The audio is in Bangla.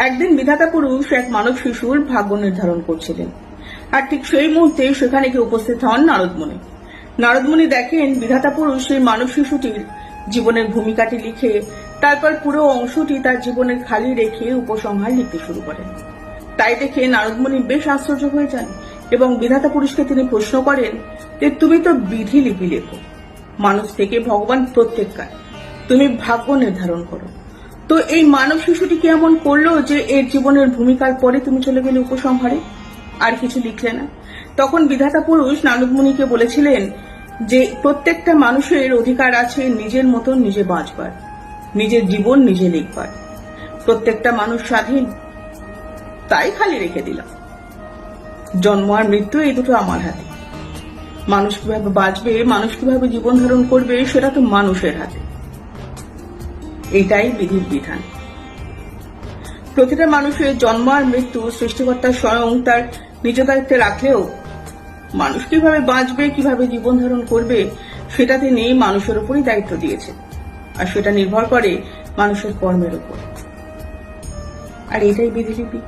একদিন বিধাতা পুরুষ এক মানব শিশুর ভাগ্য নির্ধারণ করছিলেন, আর ঠিক সেই মুহূর্তে সেখানে গিয়ে উপস্থিত হন নারদমুনি। নারদমুনি দেখেন বিধাতা পুরুষ সেই মানব শিশুটির জীবনের ভূমিকাটি লিখে তারপর পুরো অংশটি তার জীবনের খালি রেখে উপসংহার লিখতে শুরু করেন। তাই দেখে নারদমুনি বেশ আশ্চর্য হয়ে যান এবং বিধাতা পুরুষকে তিনি প্রশ্ন করেন যে তুমি তো বিধি লিপি লেখো, মানুষ থেকে ভগবান প্রত্যেককার, তুমি ভাগ্য নির্ধারণ করো, তো এই মানব শিশুটি কি এমন করলো যে এর জীবনের ভূমিকার পরে তুমি চলে গেলে উপসংহারে, আর কিছু লিখলে না? তখন বিধাতা পুরুষ নারদমুনিকে বলেছিলেন যে প্রত্যেকটা মানুষের অধিকার আছে নিজের মতন নিজে বাঁচবার, নিজের জীবন নিজে লিখবার। প্রত্যেকটা মানুষ স্বাধীন, তাই খালি রেখে দিলাম। জন্ম আর মৃত্যু এই দুটো আমার হাতে। মানুষ কিভাবে বাঁচবে, মানুষ কিভাবে জীবন ধারণ করবে, সেটা তো মানুষের হাতে। এটাই বিধির বিধান। প্রতিটা মানুষের জন্ম আর মৃত্যু সৃষ্টিকর্তা স্বয়ং তার নিজ দায়িত্বে রাখলেও মানুষ কিভাবে বাঁচবে, কিভাবে জীবন ধারণ করবে, সেটা তিনি মানুষের উপরই দায়িত্ব দিয়েছেন, আর সেটা নির্ভর করে মানুষের কর্মের উপর। আর এটাই বিধিলিপি।